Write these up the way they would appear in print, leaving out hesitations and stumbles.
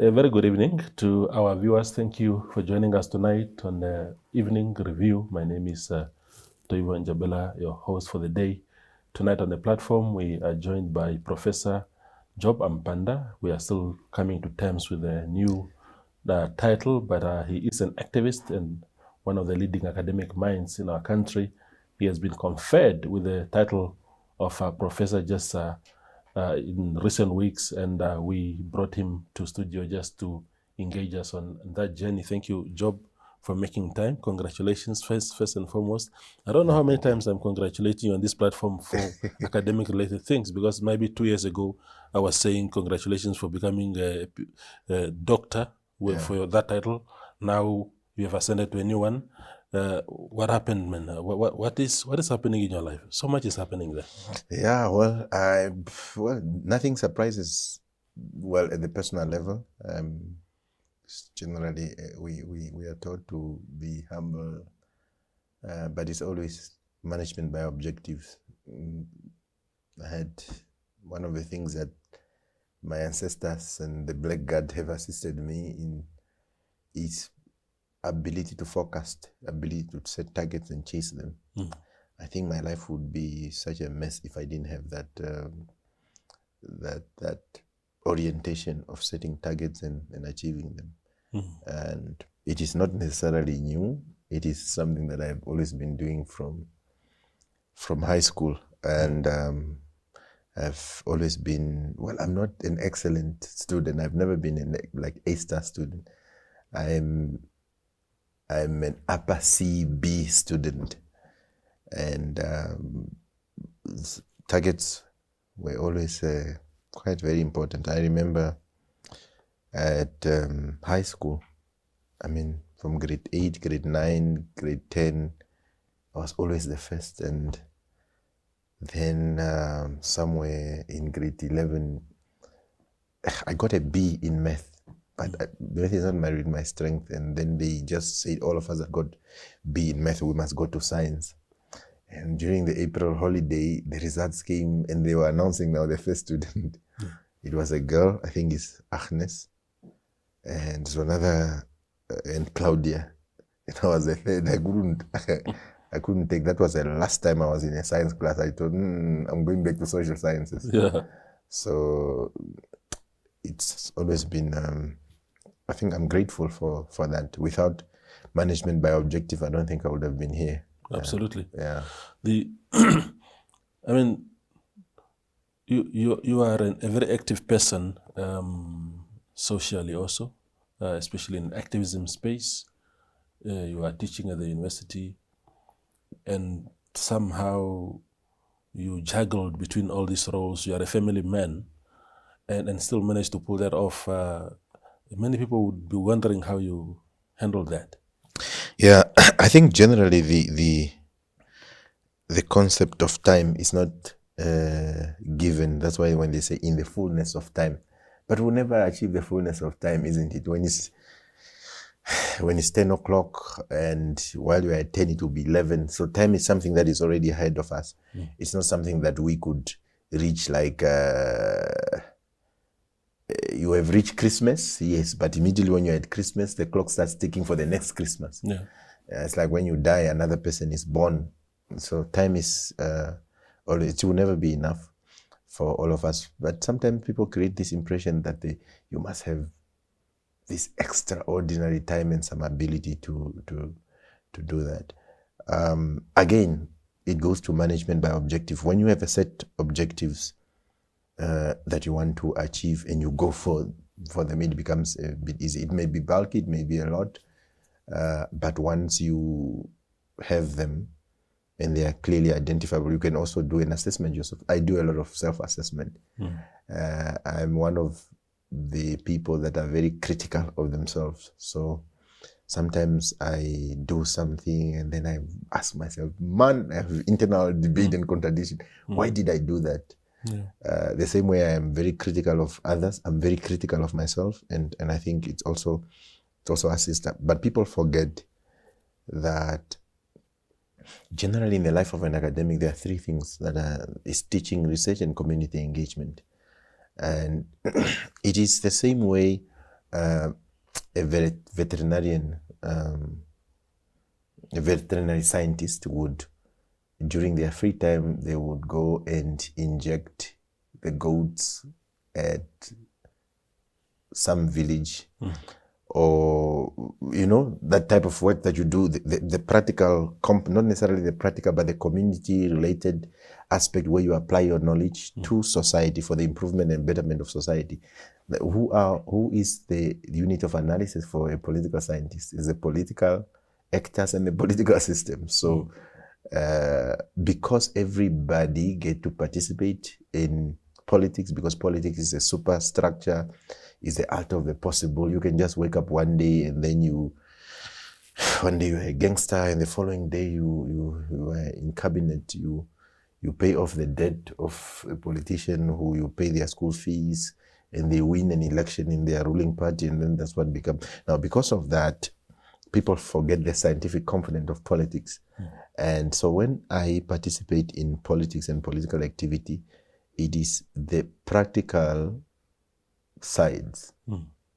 A very good evening to our viewers. Thank you for joining us tonight on the evening review. My name is Toivo Njabela, your host for the day. Tonight on the platform, we are joined by Professor Job Amupanda. We are still coming to terms with a new title, but he is an activist and one of the leading academic minds in our country. He has been conferred with the title of professor just in recent weeks, and we brought him to studio just to engage us on that journey. Thank you, Job, for making time. Congratulations, first and foremost. I don't know how many times I'm congratulating you on this platform for academic-related things, because maybe 2 years ago I was saying congratulations for becoming a doctor for that title. Now you have ascended to a new one. What happened, man? What is happening in your life? So much is happening there. Yeah, nothing surprises. Well, at the personal level, generally we are taught to be humble, but it's always management by objectives. I had one of the things that my ancestors and the Black God have assisted me in is ability to forecast, ability to set targets and chase them. I think my life would be such a mess if I didn't have that orientation of setting targets and achieving them. And it is not necessarily new. It is something that I've always been doing from high school. And I've always been, I'm not an excellent student. I've never been like A-star student. I'm an upper C/B student. And targets were always quite very important. I remember at high school, from grade 8, grade 9, grade 10, I was always the first. And then somewhere in grade 11, I got a B in math. But math is not my strength. And then they just said, all of us that got B in math, we must go to science. And during the April holiday, the results came and they were announcing now the first student. It was a girl, I think it's Agnes, and so another, and Claudia. And I was the third. I couldn't take, that was the last time I was in a science class. I thought, I'm going back to social sciences. Yeah. So it's always been, I think I'm grateful for that. Without management by objective, I don't think I would have been here. Absolutely. Yeah. You are a very active person socially also, especially in activism space. You are teaching at the university, and somehow you juggled between all these roles. You are a family man, and still managed to pull that off. Many people would be wondering how you handled that. Yeah, I think generally the concept of time is not given. That's why when they say in the fullness of time, but we'll never achieve the fullness of time, isn't it? When it's 10 o'clock and while you're at 10, it will be 11. So time is something that is already ahead of us. It's not something that we could reach like, you have reached Christmas, yes, but immediately when you're at Christmas, the clock starts ticking for the next Christmas. Yeah. It's like when you die, another person is born. So time is, it will never be enough for all of us. But sometimes people create this impression that you must have this extraordinary time and some ability to do that. Again, it goes to management by objective. When you have a set objectives that you want to achieve and you go for them, it becomes a bit easy. It may be bulky, it may be a lot, but once you have them and they are clearly identifiable, you can also do an assessment yourself. I do a lot of self-assessment. I'm one of the people that are very critical of themselves. So sometimes I do something and then I ask myself, I have internal debate and contradiction. Why did I do that? Yeah. The same way I am very critical of others, I'm very critical of myself, and I think it's also assists that. But people forget that generally in the life of an academic, there are three things that is teaching, research, and community engagement. And it is the same way a veterinary scientist would, during their free time, they would go and inject the goats at some village, or that type of work that you do, the practical, not necessarily the practical, but the community related aspect where you apply your knowledge to society for the improvement and betterment of society. Who is the unit of analysis for a political scientist? Is the political actors and the political system. So because everybody get to participate in politics, because politics is a superstructure, is the art of the possible. You can just wake up one day and then one day you're a gangster, and the following day you are in cabinet. You pay off the debt of a politician who you pay their school fees, and they win an election in their ruling party, and then that's what becomes. Now, because of that, people forget the scientific component of politics. And so when I participate in politics and political activity, it is the practical sides.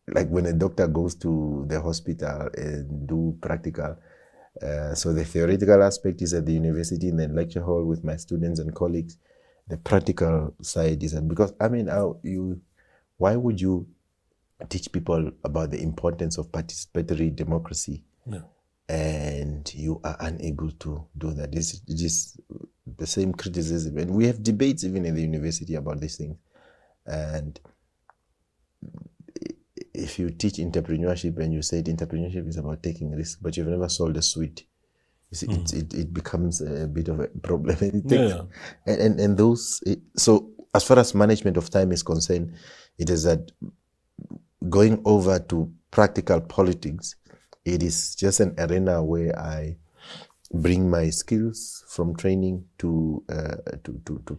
Like when a doctor goes to the hospital and do practical. So the theoretical aspect is at the university in the lecture hall with my students and colleagues. The practical side is, because why would you teach people about the importance of participatory democracy and you are unable to do that? It is the same criticism, and we have debates even in the university about these things. And if you teach entrepreneurship and you say entrepreneurship is about taking risks, but you've never sold a sweet, you see, it becomes a bit of a problem. It takes, and those. So as far as management of time is concerned, it is that going over to practical politics, it is just an arena where I bring my skills from training to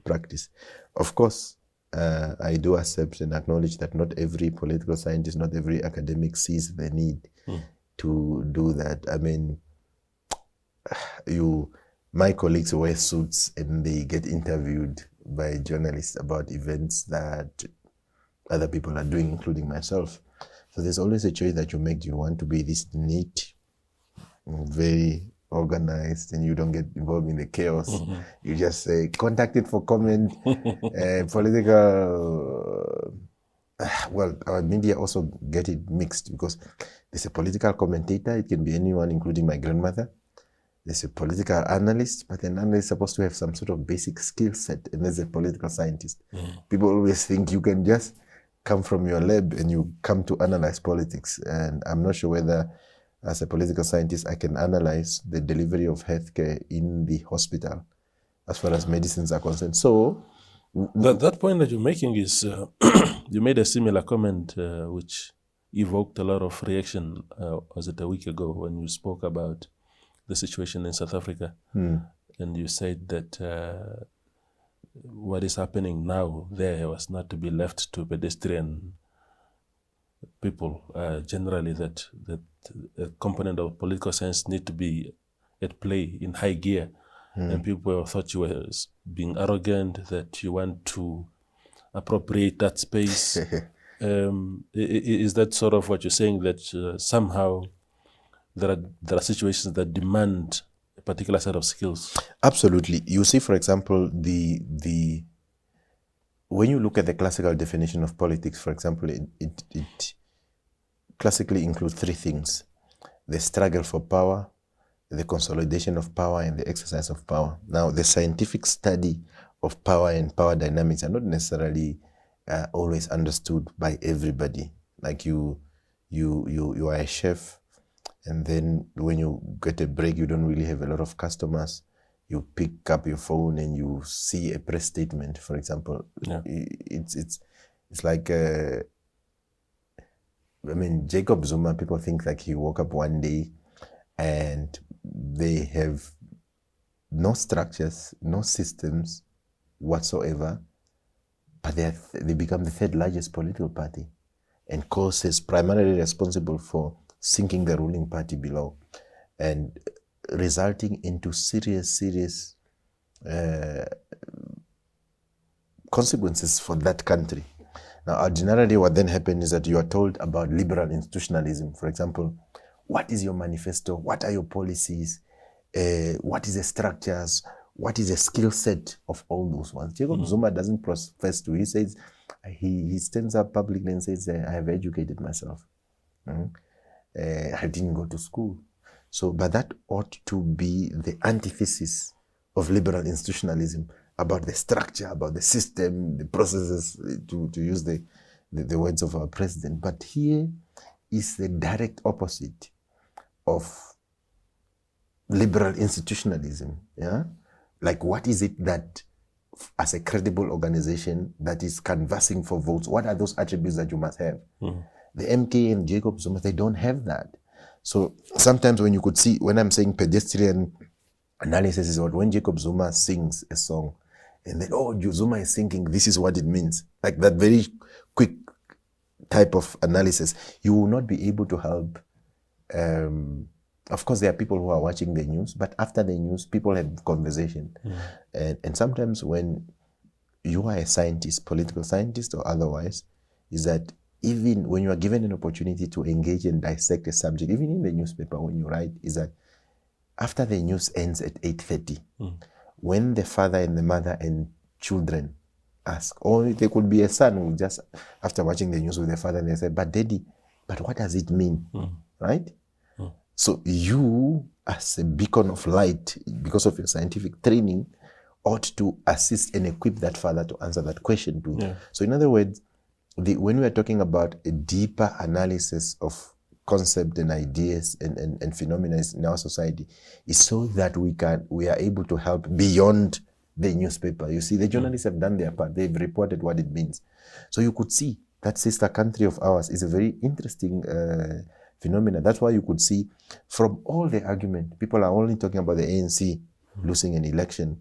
practice. Of course, I do accept and acknowledge that not every political scientist, not every academic sees the need to do that. I mean, my colleagues wear suits and they get interviewed by journalists about events that other people are doing, including myself. So there's always a choice that you make. Do you want to be this neat, very organized, and you don't get involved in the chaos? You just say, contacted for comment, political. Well, our media also get it mixed, because there's a political commentator. It can be anyone, including my grandmother. There's a political analyst, but an analyst is supposed to have some sort of basic skill set, and there's a political scientist. People always think you can just come from your lab and you come to analyze politics. And I'm not sure whether, as a political scientist, I can analyze the delivery of healthcare in the hospital as far as medicines are concerned. So that point that you're making is, you made a similar comment which evoked a lot of reaction, was it a week ago, when you spoke about the situation in South Africa. And you said that what is happening now there was not to be left to pedestrian people. Generally, that a component of political science need to be at play in high gear. And people thought you were being arrogant, that you want to appropriate that space. Is that sort of what you're saying, that somehow there are situations that demand a particular set of skills? Absolutely. You see, for example, when you look at the classical definition of politics, for example, it classically includes three things: the struggle for power, the consolidation of power, and the exercise of power. Now, the scientific study of power and power dynamics are not necessarily always understood by everybody. Like you are a chef, and then when you get a break, you don't really have a lot of customers. You pick up your phone and you see a press statement, for example. It's like, Jacob Zuma, people think like he woke up one day and they have no structures, no systems whatsoever, but they become the third largest political party, and cause is primarily responsible for sinking the ruling party below, and resulting into serious consequences for that country. Now, ordinarily, what then happens is that you are told about liberal institutionalism. For example, what is your manifesto? What are your policies? What is the structures? What is the skill set of all those ones? Jacob Zuma doesn't profess to. He says, he stands up publicly and says, I have educated myself. I didn't go to school. So, but that ought to be the antithesis of liberal institutionalism, about the structure, about the system, the processes, to use the words of our president. But here is the direct opposite of liberal institutionalism. Yeah, like, what is it that, as a credible organization that is canvassing for votes, what are those attributes that you must have? The MK and Jacob Zuma, they don't have that. So sometimes when you could see, when I'm saying pedestrian analysis, is when Jacob Zuma sings a song, and then, oh, Zuma is singing, this is what it means. Like that very quick type of analysis, you will not be able to help. Of course, there are people who are watching the news, but after the news, people have conversation. And sometimes when you are a scientist, political scientist or otherwise, is that even when you are given an opportunity to engage and dissect a subject, even in the newspaper when you write, is that after the news ends at 8:30, when the father and the mother and children ask, or there could be a son who just, after watching the news with the father, they say, but daddy, but what does it mean? Right? So you, as a beacon of light, because of your scientific training, ought to assist and equip that father to answer that question too. So in other words, when we are talking about a deeper analysis of concept and ideas and phenomena in our society, is so that we are able to help beyond the newspaper. You see, the journalists have done their part. They've reported what it means. So you could see that sister country of ours is a very interesting phenomena. That's why you could see from all the argument, people are only talking about the ANC losing an election.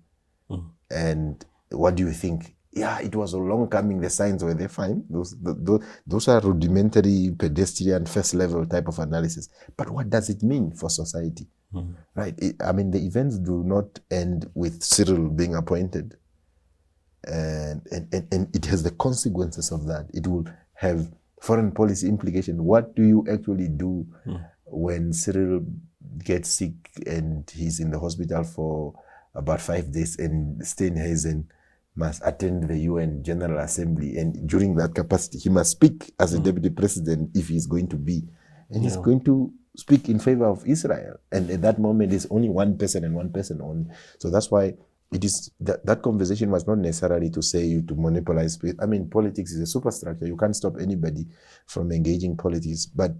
And what do you think? Yeah, it was a long coming. The signs were there, fine. Those are rudimentary, pedestrian, first level type of analysis. But what does it mean for society? Right? The events do not end with Cyril being appointed. And it has the consequences of that. It will have foreign policy implications. What do you actually do when Cyril gets sick and he's in the hospital for about 5 days, and Steenhuisen must attend the UN General Assembly, and during that capacity he must speak as a deputy president, if he's going to be, and he's going to speak in favor of Israel, and at that moment there's only one person and one person only. So that's why it is that conversation was not necessarily to say you to monopolize space. Politics is a superstructure. You can't stop anybody from engaging politics, but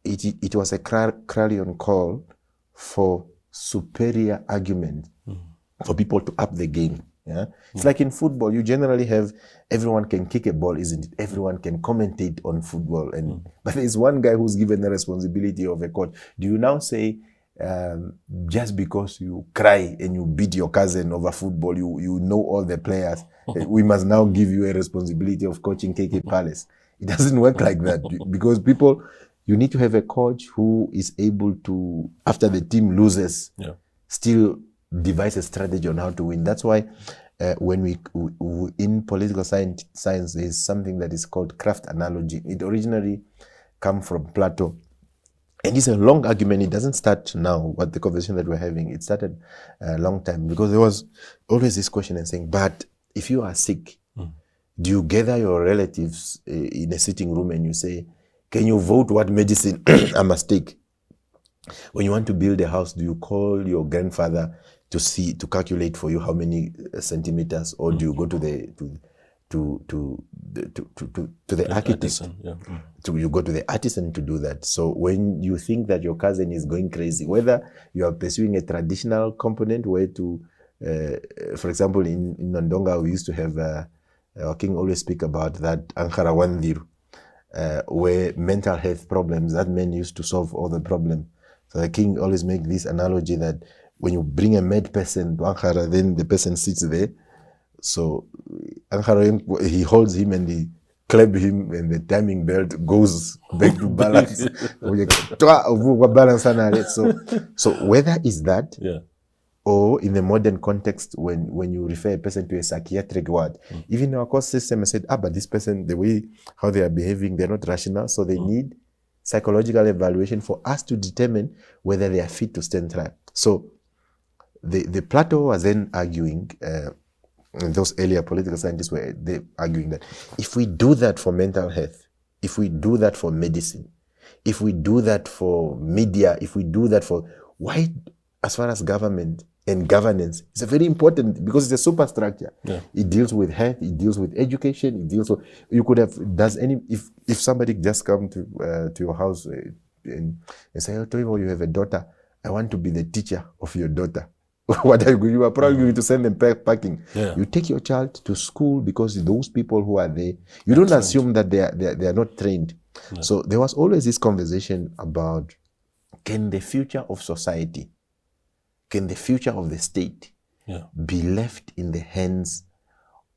it was a clarion call for superior argument, for people to up the game. Yeah, it's like in football. You generally have everyone can kick a ball, isn't it? Everyone can commentate on football, but there's one guy who's given the responsibility of a coach. Do you now say, just because you cry and you beat your cousin over football, you know all the players, we must now give you a responsibility of coaching KK Palace? It doesn't work like that, because you need to have a coach who is able to, after the team loses, still devise a strategy on how to win. That's why when we in political science, there's something that is called craft analogy. It originally came from Plato, and it's a long argument. It doesn't start now, what the conversation that we're having, it started a long time, because there was always this question and saying, but if you are sick, do you gather your relatives in a sitting room and you say, can you vote what medicine I must take? When you want to build a house, do you call your grandfather to calculate for you how many centimeters, or do you go to the architect? You go to the artisan to do that. So when you think that your cousin is going crazy, whether you are pursuing a traditional component, where for example, in Nandonga, we used to have our king always speak about that Ankara Wandiru, where mental health problems, that man used to solve all the problems. So the king always make this analogy that when you bring a mad person to Ankara, then the person sits there. So Ankara, he holds him and he clap him, and the timing belt goes back to balance. So whether is that, or in the modern context, when you refer a person to a psychiatric ward, even in our court system, I said, but this person, the way how they are behaving, they're not rational, so they need psychological evaluation for us to determine whether they are fit to stand trial. So the Plato was then arguing, and those earlier political scientists were arguing that if we do that for mental health, if we do that for medicine, if we do that for media, if we do that for, why, as far as government and governance, it's a very important, because it's a superstructure. Yeah. It deals with health, it deals with education, it deals with, you could have, if somebody just come to your house and say, oh, Toivo, you have a daughter, I want to be the teacher of your daughter. What are you going? You are probably going to send them packing. Yeah. You take your child to school because those people who are there, you don't assume that they are not trained. No. So there was always this conversation about, can the future of society, can the future of the state be left in the hands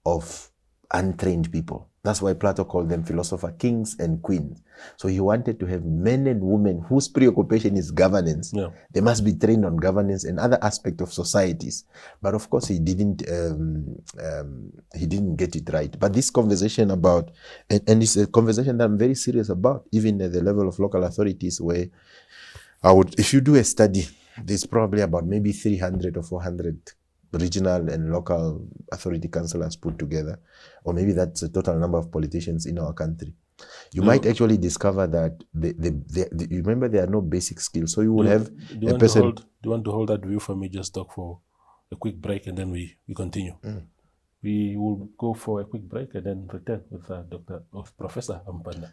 of untrained people? That's why Plato called them philosopher kings and queens. So he wanted to have men and women whose preoccupation is governance. Yeah. They must be trained on governance and other aspects of societies. But of course, he didn't get it right. But this conversation about, and it's a conversation that I'm very serious about, even at the level of local authorities, where if you do a study, there's probably about maybe 300 or 400 regional and local authority councillors put together, or maybe that's the total number of politicians in our country. You might actually discover that you remember there are no basic skills. So you will have a person. Do you want to hold that view for me? Just talk for a quick break and then we continue. We will go for a quick break and then return with Professor Amupanda.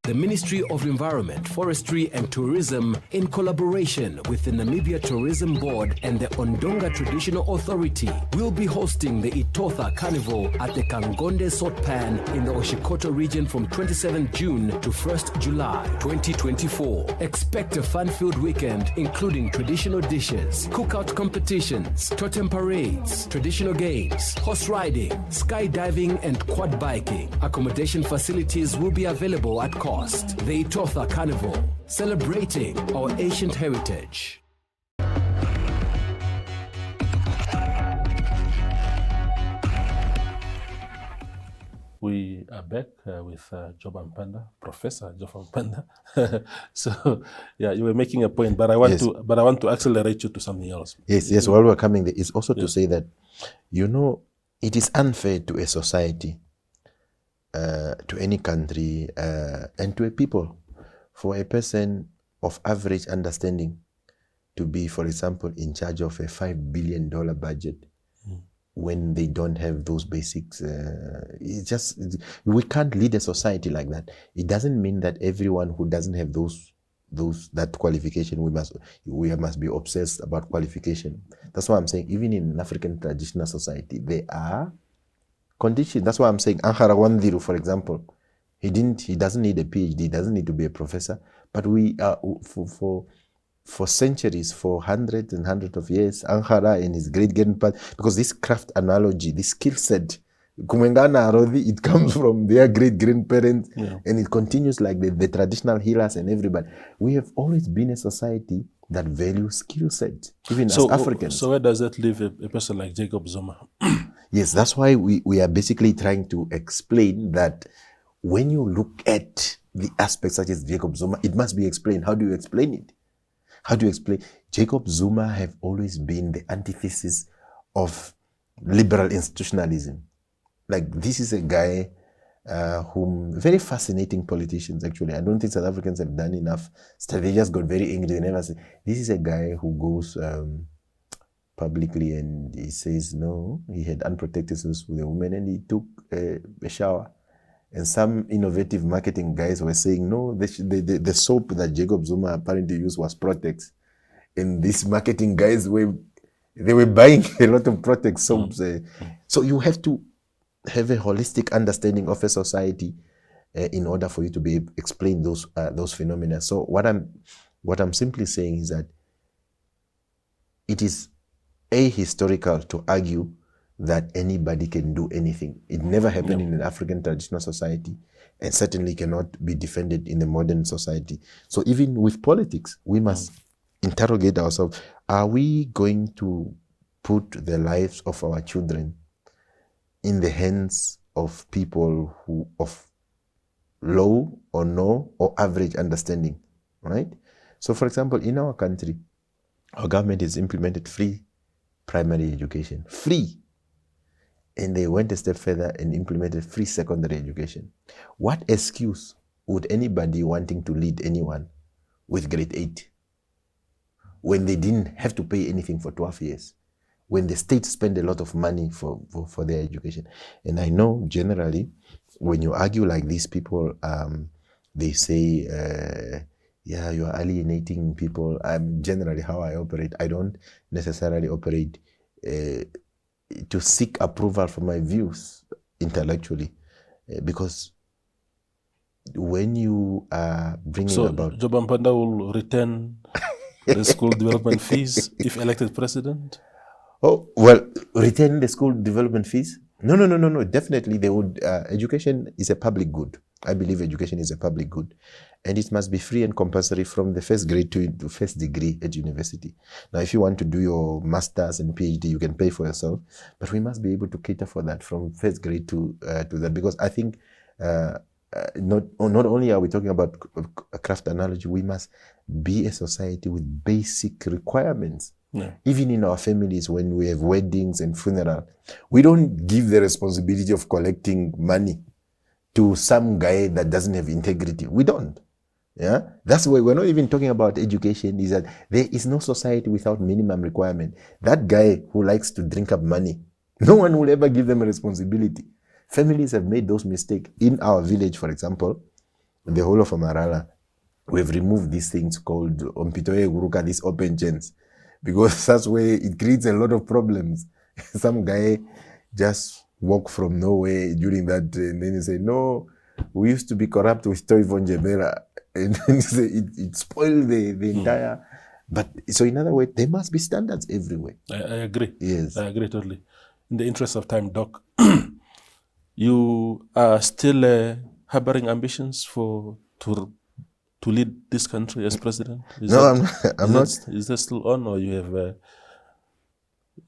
The Ministry of Environment, Forestry and Tourism, in collaboration with the Namibia Tourism Board and the Ondonga Traditional Authority, will be hosting the Itotha Carnival at the Kangonde Sotpan in the Oshikoto region from 27th June to 1st July 2024. Expect a fun-filled weekend including traditional dishes, cookout competitions, totem parades, traditional games, horse riding, skydiving and quad biking. Accommodation facilities will be available at cost. The Itotha Carnival, celebrating our ancient heritage. We are back with Job Amupanda, Professor Job Amupanda. So, yeah, you were making a point, but I want to accelerate you to something else. Yes. While we're coming there, it's also to say that, it is unfair to a society, to any country, and to a people, for a person of average understanding to be, for example, in charge of a $5 billion budget when they don't have those basics. We can't lead a society like that. It doesn't mean that everyone who doesn't have that qualification, we must be obsessed about qualification. That's why I'm saying, even in an African traditional society, there are conditions. That's why I'm saying Ankara Wandiru, for example, he doesn't need a PhD, he doesn't need to be a professor, but we are for centuries, for hundreds and hundreds of years, Ankara and his great-grandfather, because this craft analogy, this skill set, it comes from their great-grandparents, and it continues like the traditional healers and everybody. We have always been a society that values skill set, even as Africans. So where does that leave a person like Jacob Zuma? Yes, that's why we are basically trying to explain that when you look at the aspects such as Jacob Zuma, it must be explained. How do you explain it? How do you explain? Jacob Zuma have always been the antithesis of liberal institutionalism. Like, this is a guy very fascinating politicians, actually. I don't think South Africans have done enough. They just got very angry. They never say, this is a guy who goes publicly and he says, no, he had unprotected sex with a woman and he took a shower. And some innovative marketing guys were saying, no, the soap that Jacob Zuma apparently used was Protex. And these marketing guys were buying a lot of Protex soaps. So you have to have a holistic understanding of a society in order for you to be able to explain those phenomena. So what I'm simply saying is that it is ahistorical to argue that anybody can do anything. It never happened in an African traditional society, and certainly cannot be defended in the modern society. So even with politics, we must interrogate ourselves. Are we going to put the lives of our children in the hands of people who of low or no or average understanding, right? So for example, in our country, our government has implemented free primary education, free. And they went a step further and implemented free secondary education. What excuse would anybody wanting to lead anyone with grade 8 when they didn't have to pay anything for 12 years? When the state spent a lot of money for their education. And I know generally, when you argue like these people, they say, yeah, you are alienating people. Generally how I operate. I don't necessarily operate to seek approval for my views intellectually, because when you are bringing about... Job Amupanda will return the school development fees if elected president? Oh, well, return the school development fees? No. Definitely they would. Education is a public good. I believe education is a public good. And it must be free and compulsory from the first grade to first degree at university. Now, if you want to do your master's and PhD, you can pay for yourself. But we must be able to cater for that from first grade to that. Because I think not only are we talking about a craft analogy, we must be a society with basic requirements. Yeah. Even in our families, when we have weddings and funeral, we don't give the responsibility of collecting money to some guy that doesn't have integrity. We don't. Yeah, that's why we're not even talking about education. Is that there is no society without minimum requirement. That guy who likes to drink up money, no one will ever give them a responsibility. Families have made those mistakes. In our village, for example, the whole of Amarala, we've removed these things called Ompitoye Guruka, these open chains, because that's where it creates a lot of problems. Some guy just walk from nowhere during that, and then he say, no, we used to be corrupt with Toivon Jebera. And it spoiled the entire... But so in other words, there must be standards everywhere. I agree. Yes. I agree totally. In the interest of time, Doc, you are still harboring ambitions to lead this country as president? I'm not. Is that still on, or you have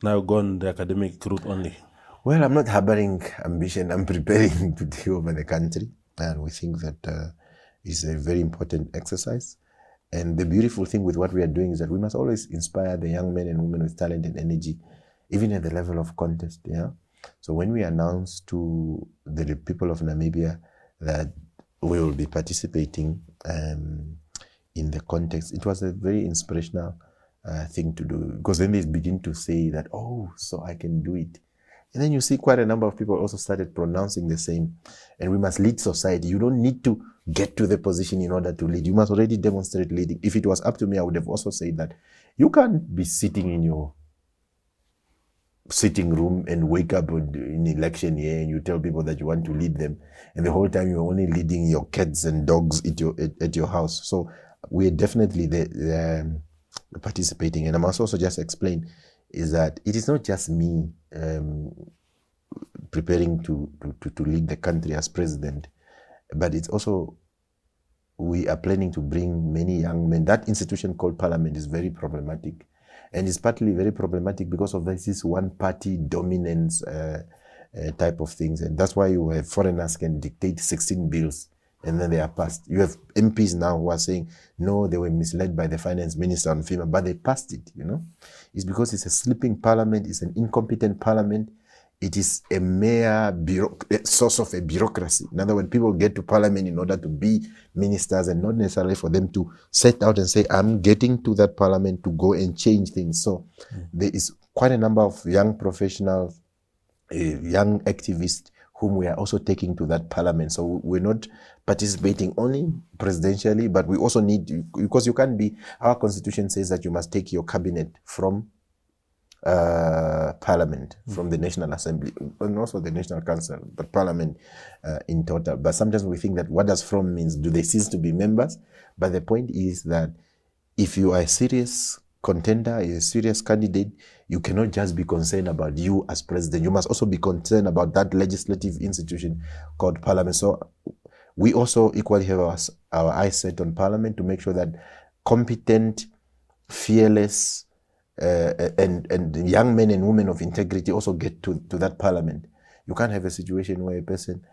now gone the academic route only? Well, I'm not harboring ambition. I'm preparing to take over the country. And we think that it's a very important exercise. And the beautiful thing with what we are doing is that we must always inspire the young men and women with talent and energy, even at the level of contest. Yeah. So when we announced to the people of Namibia that we will be participating in the context, it was a very inspirational thing to do, because then they begin to say that, oh, so I can do it. And then you see quite a number of people also started pronouncing the same. And we must lead society. You don't need to get to the position in order to lead. You must already demonstrate leading. If it was up to me, I would have also said that you can't be sitting in your sitting room and wake up in election year and you tell people that you want to lead them, and the whole time you're only leading your cats and dogs at your house. So we're definitely participating. And I must also just explain is that it is not just me preparing to lead the country as president, but it's also we are planning to bring many young men. That institution called parliament is very problematic. And it's partly very problematic because of this one-party dominance type of things. And that's why you have foreigners can dictate 16 bills and then they are passed. You have MPs now who are saying, no, they were misled by the finance minister on FEMA, but they passed it, you know. It's because it's a sleeping parliament, it's an incompetent parliament. It is a mere source of a bureaucracy. In other words, people get to parliament in order to be ministers and not necessarily for them to set out and say, I'm getting to that parliament to go and change things. So there is quite a number of young professionals, young activists whom we are also taking to that parliament. So we're not participating only presidentially, but we also need, because you can't be, our constitution says that you must take your cabinet from parliament, from the National Assembly, and also the National Council, but parliament in total. But sometimes we think that what does from means, do they cease to be members? But the point is that if you are a serious contender, a serious candidate, you cannot just be concerned about you as president. You must also be concerned about that legislative institution called parliament. So we also equally have our eyes set on parliament to make sure that competent, fearless, and young men and women of integrity also get to that parliament. You can't have a situation where a person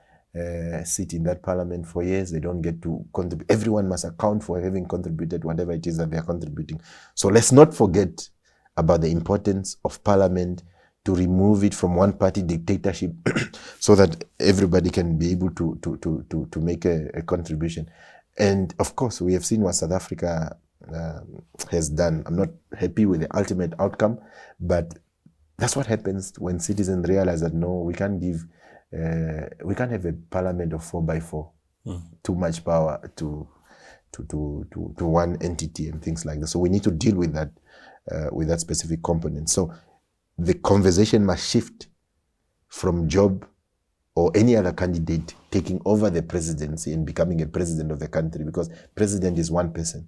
sit in that parliament for years, they don't get to contribute. Everyone must account for having contributed whatever it is that they are contributing. So let's not forget about the importance of parliament, to remove it from one party dictatorship so that everybody can be able to make a contribution. And of course, we have seen what South Africa has done. I'm not happy with the ultimate outcome, but that's what happens when citizens realize that no, we can't have a parliament of 4x4, too much power to one entity and things like that. So we need to deal with that specific component. So the conversation must shift from Job or any other candidate taking over the presidency and becoming a president of the country, because president is one person.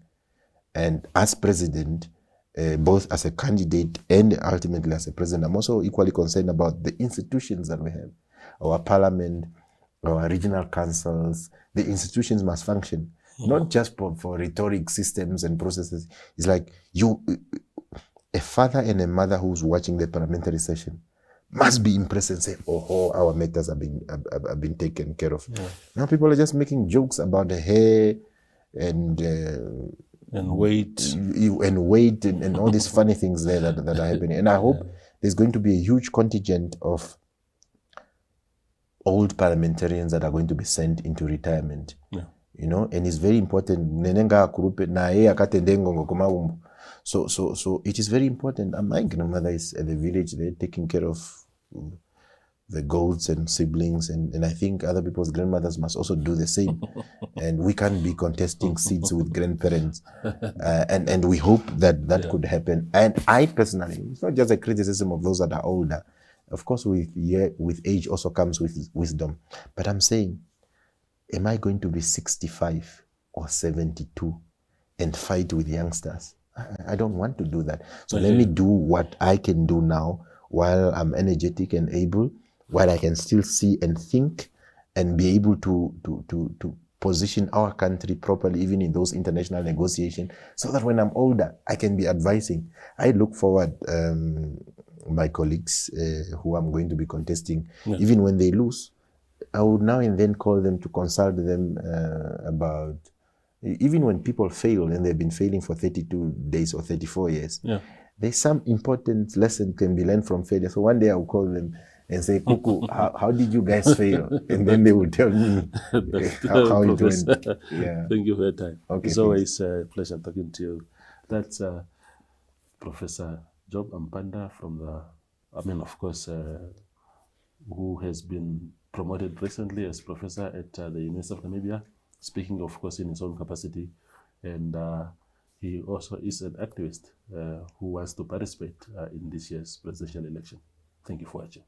And as president, both as a candidate and ultimately as a president, I'm also equally concerned about the institutions that we have. Our parliament, our regional councils, the institutions must function, not just for rhetoric systems and processes. It's like a father and a mother who's watching the parliamentary session must be impressed and say, oh, our matters have been taken care of. Yeah. Now people are just making jokes about the hair and weight and all these funny things there that are happening. And I hope there's going to be a huge contingent of old parliamentarians that are going to be sent into retirement. Yeah. You know, and it's very important. So it is very important. My grandmother is at the village. They're taking care of the goats and siblings, and I think other people's grandmothers must also do the same. And we can't be contesting seats with grandparents. And we hope that could happen. And I personally, it's not just a criticism of those that are older. Of course, with age also comes with wisdom. But I'm saying, am I going to be 65 or 72 and fight with youngsters? I don't want to do that. So let me do what I can do now while I'm energetic and able, while I can still see and think and be able to position our country properly, even in those international negotiations, so that when I'm older, I can be advising. I look forward, my colleagues who I'm going to be contesting, even when they lose, I would now and then call them to consult them about, even when people fail and they've been failing for 32 days or 34 years, there's some important lesson can be learned from failure. So one day I'll call them and say, Kuku, how did you guys fail? And then they will tell me how it went. Yeah. Thank you for your time. Okay, it's always a pleasure talking to you. That's Professor Job Amupanda who has been promoted recently as professor at the University of Namibia, speaking, of course, in his own capacity. And he also is an activist who wants to participate in this year's presidential election. Thank you for watching.